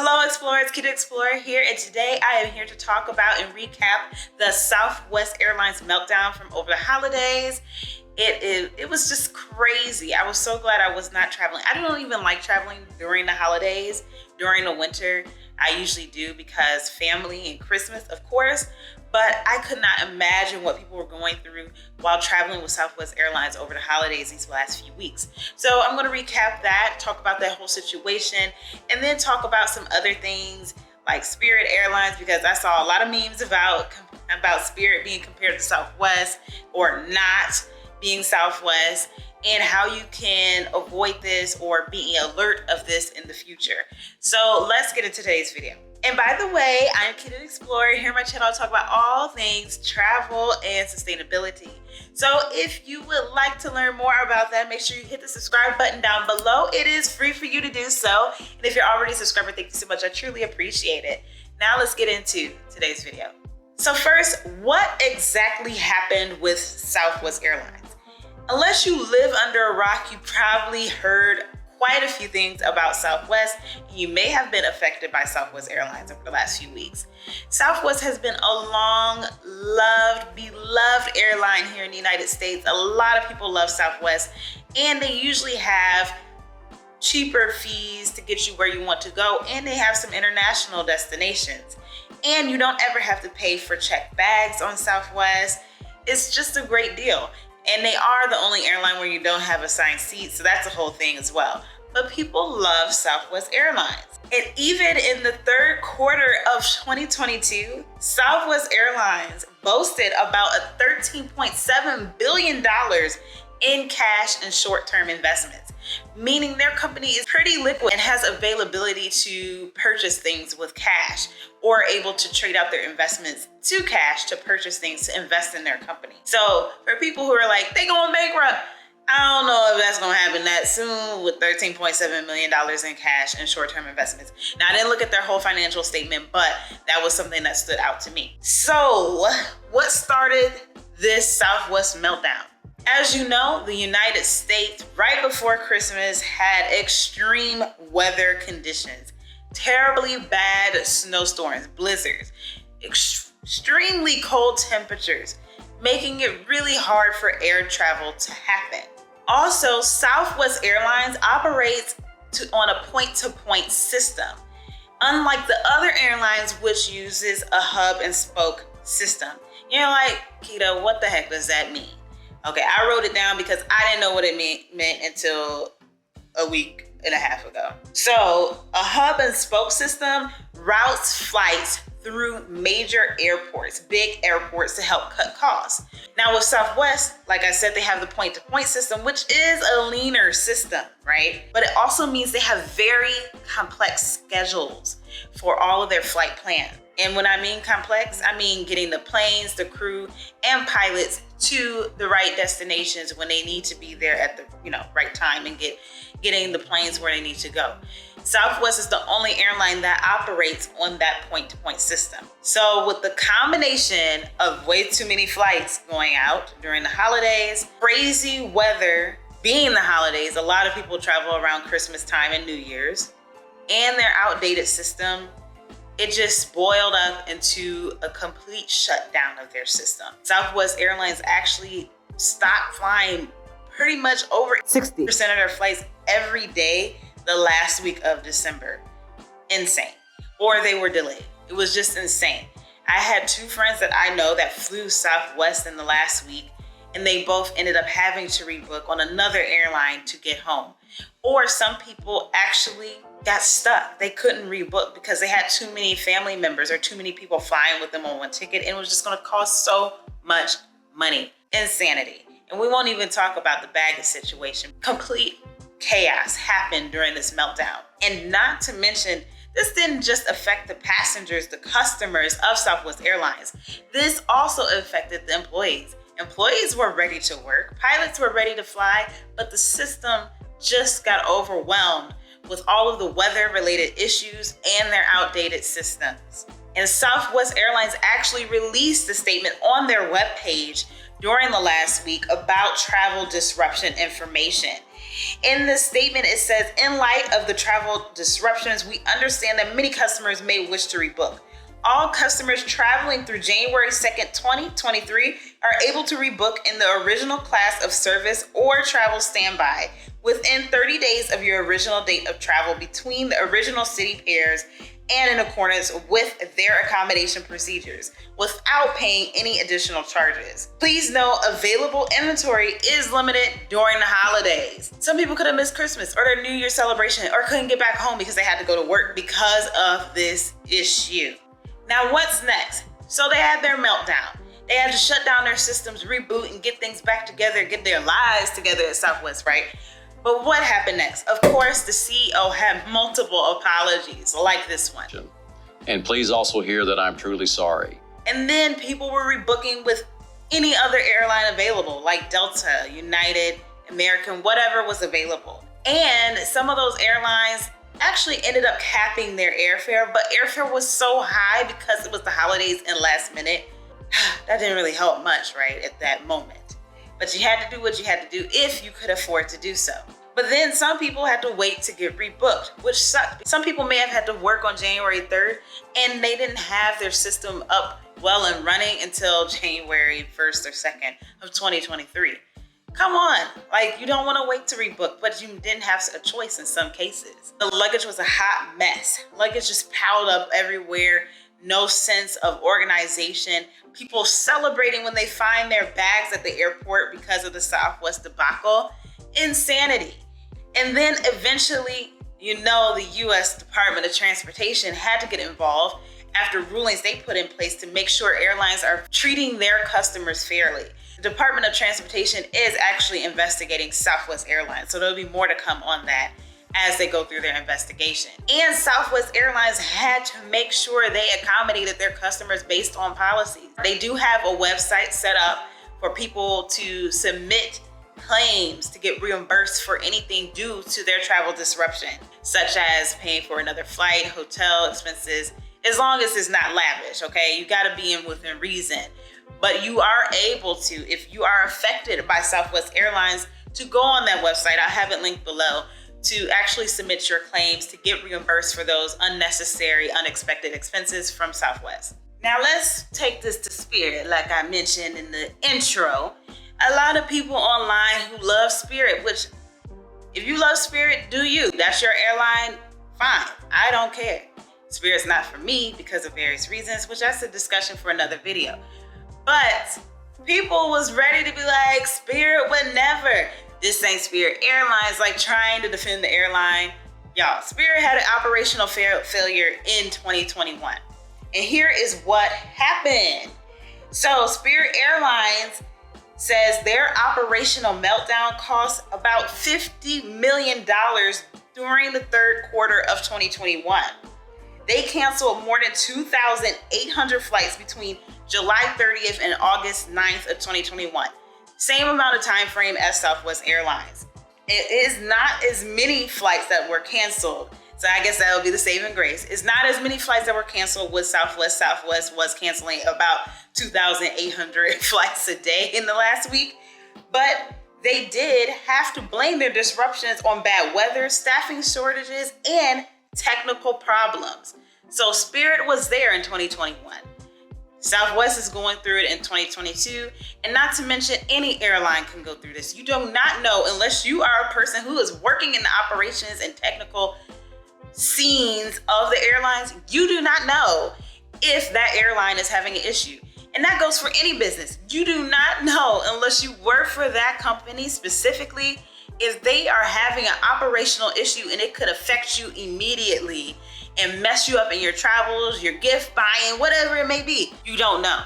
Hello Explorers, Kita Explorer here, and today I am here to talk about and recap the Southwest Airlines meltdown from over the holidays. It was just crazy. I was so glad I was not traveling. I don't even like traveling during the holidays, during the winter. I usually do because family and Christmas, of course, but I could not imagine what people were going through while traveling with Southwest Airlines over the holidays these last few weeks. So I'm gonna recap that, talk about that whole situation, and then talk about some other things like Spirit Airlines, because I saw a lot of memes about Spirit being compared to Southwest or not being Southwest, and how you can avoid this or be alert of this in the future. So let's get into today's video. And by the way, I'm Kita Explorer. Here on my channel, I talk about all things travel and sustainability. So if you would like to learn more about that, make sure you hit the subscribe button down below. It is free for you to do so. And if you're already a subscriber, thank you so much. I truly appreciate it. Now let's get into today's video. So first, what exactly happened with Southwest Airlines? Unless you live under a rock, you probably heard quite a few things about Southwest. You may have been affected by Southwest Airlines over the last few weeks. Southwest has been a long-loved, beloved airline here in the United States. A lot of people love Southwest, and they usually have cheaper fees to get you where you want to go, and they have some international destinations. And you don't ever have to pay for checked bags on Southwest. It's just a great deal. And they are the only airline where you don't have assigned seats, so that's a whole thing as well. But people love Southwest Airlines. And even in the third quarter of 2022, Southwest Airlines boasted about a $13.7 billion in cash and short-term investments, meaning their company is pretty liquid and has availability to purchase things with cash, or able to trade out their investments to cash to purchase things to invest in their company. So for people who are like, they going bankrupt, I don't know if that's gonna happen that soon with $13.7 million in cash and short-term investments. Now, I didn't look at their whole financial statement, but that was something that stood out to me. So what started this Southwest meltdown? As you know, the United States, right before Christmas, had extreme weather conditions. Terribly bad snowstorms, blizzards, extremely cold temperatures, making it really hard for air travel to happen. Also, Southwest Airlines operates on a point-to-point system, unlike the other airlines which uses a hub and spoke system. You're like, Kita, what the heck does that mean? Okay, I wrote it down because I didn't know what it meant until a week and a half ago. So a hub and spoke system routes flights through major airports, big airports, to help cut costs. Now with Southwest, like I said, they have the point-to-point system, which is a leaner system, right? But it also means they have very complex schedules for all of their flight plans. And when I mean complex, I mean getting the planes, the crew, and pilots to the right destinations when they need to be there at the right time, and getting the planes where they need to go. Southwest is the only airline that operates on that point-to-point system. So with the combination of way too many flights going out during the holidays, crazy weather being the holidays, a lot of people travel around Christmas time and New Year's, and their outdated system, it just boiled up into a complete shutdown of their system. Southwest Airlines actually stopped flying pretty much over 60% of their flights every day the last week of December. Insane. Or they were delayed. It was just insane. I had two friends that I know that flew Southwest in the last week, and they both ended up having to rebook on another airline to get home. Or some people actually got stuck. They couldn't rebook because they had too many family members or too many people flying with them on one ticket, and it was just gonna cost so much money. Insanity. And we won't even talk about the baggage situation. Complete chaos happened during this meltdown. And not to mention, this didn't just affect the passengers, the customers of Southwest Airlines. This also affected the employees. Employees were ready to work, pilots were ready to fly, but the system just got overwhelmed with all of the weather-related issues and their outdated systems. And Southwest Airlines actually released a statement on their webpage during the last week about travel disruption information. In the statement, it says, in light of the travel disruptions, we understand that many customers may wish to rebook. All customers traveling through January 2nd, 2023 are able to rebook in the original class of service or travel standby within 30 days of your original date of travel between the original city pairs and in accordance with their accommodation procedures without paying any additional charges. Please note, available inventory is limited during the holidays. Some people could have missed Christmas or their New Year celebration or couldn't get back home because they had to go to work because of this issue. Now, what's next? So they had their meltdown. They had to shut down their systems, reboot, and get things back together, get their lives together at Southwest, right? But what happened next? Of course, the CEO had multiple apologies like this one. And please also hear that I'm truly sorry. And then people were rebooking with any other airline available, like Delta, United, American, whatever was available. And some of those airlines actually ended up capping their airfare, but airfare was so high because it was the holidays and last minute. That didn't really help much, right, at that moment. But you had to do what you had to do if you could afford to do so. But then some people had to wait to get rebooked, which sucked. Some people may have had to work on January 3rd and they didn't have their system up well and running until January 1st or 2nd of 2023. Come on, like, you don't want to wait to rebook, but you didn't have a choice in some cases. The luggage was a hot mess. Luggage just piled up everywhere. No sense of organization. People celebrating when they find their bags at the airport because of the Southwest debacle. Insanity. And then eventually, the U.S. Department of Transportation had to get involved after rulings they put in place to make sure airlines are treating their customers fairly. The Department of Transportation is actually investigating Southwest Airlines, so there'll be more to come on that as they go through their investigation. And Southwest Airlines had to make sure they accommodated their customers based on policies. They do have a website set up for people to submit claims to get reimbursed for anything due to their travel disruption, such as paying for another flight, hotel expenses, as long as it's not lavish, okay? You gotta be within reason. But you are able to, if you are affected by Southwest Airlines, to go on that website, I have it linked below, to actually submit your claims to get reimbursed for those unnecessary, unexpected expenses from Southwest. Now let's take this to Spirit, like I mentioned in the intro. A lot of people online who love Spirit, which if you love Spirit, do you. That's your airline, fine. I don't care. Spirit's not for me because of various reasons, which that's a discussion for another video. But people was ready to be like, Spirit would never. This ain't Spirit Airlines, like trying to defend the airline. Y'all, Spirit had an operational failure in 2021. And here is what happened. So Spirit Airlines says their operational meltdown cost about $50 million during the third quarter of 2021. They canceled more than 2,800 flights between July 30th and August 9th of 2021. Same amount of time frame as Southwest Airlines. It is not as many flights that were canceled. So I guess that would be the saving grace. It's not as many flights that were canceled with Southwest. Southwest was canceling about 2,800 flights a day in the last week. But they did have to blame their disruptions on bad weather, staffing shortages, and technical problems. So Spirit was there in 2021. Southwest is going through it in 2022, and not to mention any airline can go through this. You do not know, unless you are a person who is working in the operations and technical scenes of the airlines, you do not know if that airline is having an issue. And that goes for any business. You do not know, unless you work for that company specifically, if they are having an operational issue and it could affect you immediately and mess you up in your travels, your gift buying, whatever it may be. You don't know.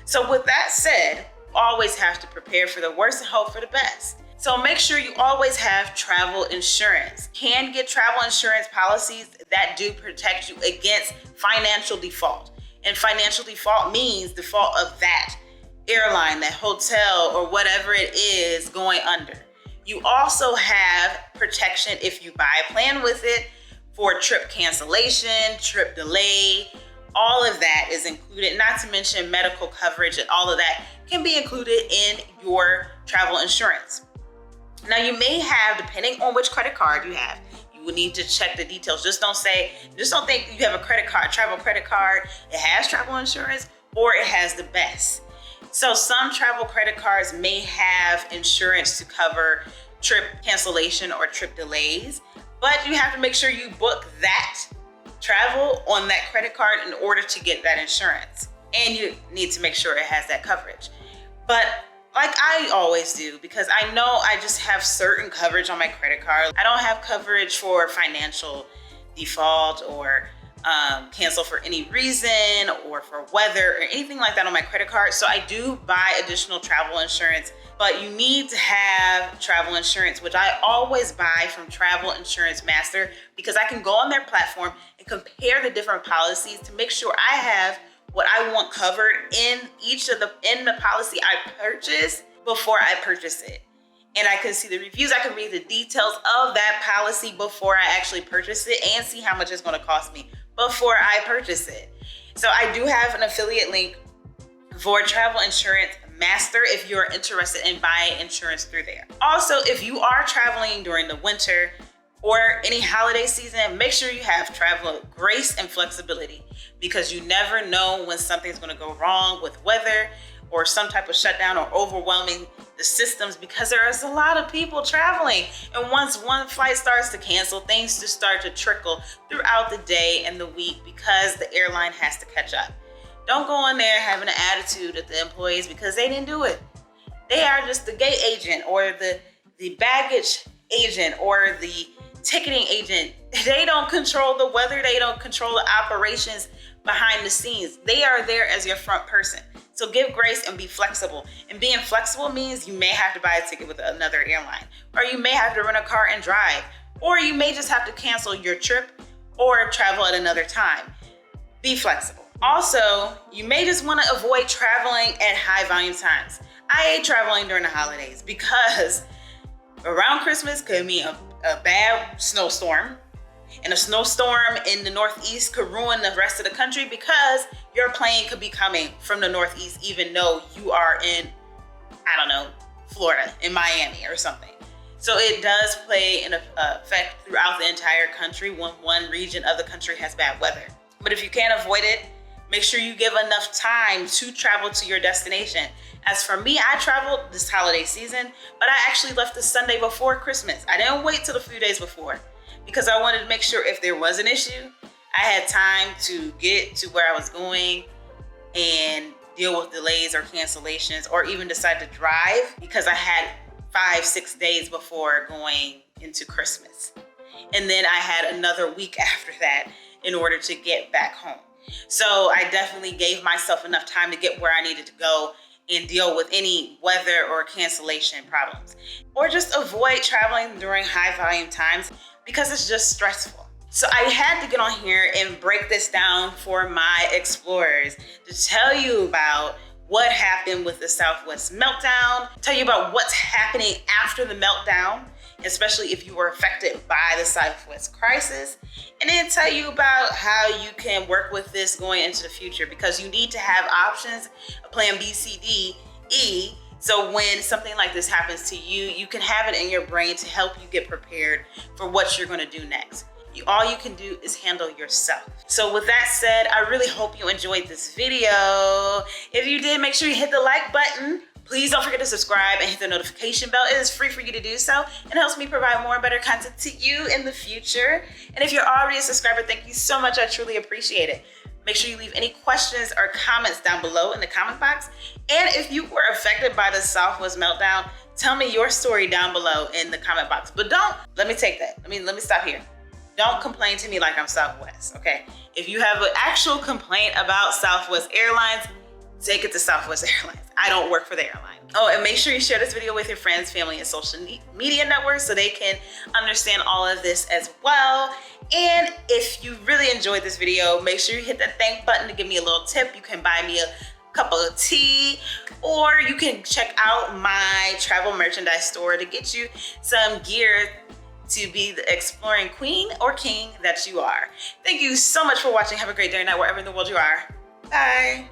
So with that said, always have to prepare for the worst and hope for the best. So make sure you always have travel insurance. Can get travel insurance policies that do protect you against financial default. And financial default means default of that airline, that hotel, or whatever it is going under. You also have protection if you buy a plan with it for trip cancellation, trip delay. All of that is included, not to mention medical coverage, and all of that can be included in your travel insurance. Now you may have, depending on which credit card you have, you will need to check the details. Just don't think you have a credit card, travel credit card, it has travel insurance or it has the best. So some travel credit cards may have insurance to cover trip cancellation or trip delays, but you have to make sure you book that travel on that credit card in order to get that insurance. And you need to make sure it has that coverage. But like I always do, because I know I just have certain coverage on my credit card. I don't have coverage for financial default or cancel for any reason or for weather or anything like that on my credit card. So I do buy additional travel insurance, but you need to have travel insurance, which I always buy from Travel Insurance Master, because I can go on their platform and compare the different policies to make sure I have what I want covered in the policy I purchase before I purchase it. And I can see the reviews, I can read the details of that policy before I actually purchase it and see how much it's gonna cost me before I purchase it. So I do have an affiliate link for Travel Insurance Master if you're interested in buying insurance through there. Also, if you are traveling during the winter or any holiday season, make sure you have travel grace and flexibility, because you never know when something's gonna go wrong with weather or some type of shutdown or overwhelming the systems, because there is a lot of people traveling. And once one flight starts to cancel, things just start to trickle throughout the day and the week because the airline has to catch up. Don't go in there having an attitude at the employees because they didn't do it. They are just the gate agent or the baggage agent or the ticketing agent. They don't control the weather. They don't control the operations behind the scenes. They are there as your front person. So give grace and be flexible. And being flexible means you may have to buy a ticket with another airline, or you may have to rent a car and drive, or you may just have to cancel your trip or travel at another time. Be flexible. Also, you may just want to avoid traveling at high volume times. I hate traveling during the holidays because around Christmas could mean a bad snowstorm. And a snowstorm in the Northeast could ruin the rest of the country because your plane could be coming from the Northeast, even though you are in, I don't know, Florida, in Miami or something. So it does play an effect throughout the entire country when one region of the country has bad weather. But if you can't avoid it, make sure you give enough time to travel to your destination. As for me, I traveled this holiday season, but I actually left the Sunday before Christmas. I didn't wait till a few days before, because I wanted to make sure if there was an issue, I had time to get to where I was going and deal with delays or cancellations, or even decide to drive, because I had 5-6 days before going into Christmas. And then I had another week after that in order to get back home. So I definitely gave myself enough time to get where I needed to go and deal with any weather or cancellation problems. Or just avoid traveling during high volume times because it's just stressful. So I had to get on here and break this down for my explorers to tell you about what happened with the Southwest meltdown, tell you about what's happening after the meltdown, especially if you were affected by the Southwest crisis, and then tell you about how you can work with this going into the future, because you need to have options, a plan B, C, D, E, so when something like this happens to you, you can have it in your brain to help you get prepared for what you're gonna do next. All you can do is handle yourself. So with that said, I really hope you enjoyed this video. If you did, make sure you hit the like button. Please don't forget to subscribe and hit the notification bell. It is free for you to do so and helps me provide more and better content to you in the future. And if you're already a subscriber, thank you so much. I truly appreciate it. Make sure you leave any questions or comments down below in the comment box. And if you were affected by the Southwest meltdown, tell me your story down below in the comment box. But let me take that. Let me stop here. Don't complain to me like I'm Southwest, okay? If you have an actual complaint about Southwest Airlines, take it to Southwest Airlines. I don't work for the airline. Oh, and make sure you share this video with your friends, family, and social media networks so they can understand all of this as well. And if you really enjoyed this video, make sure you hit that thank button to give me a little tip. You can buy me a cup of tea, or you can check out my travel merchandise store to get you some gear to be the exploring queen or king that you are. Thank you so much for watching. Have a great day or night wherever in the world you are. Bye.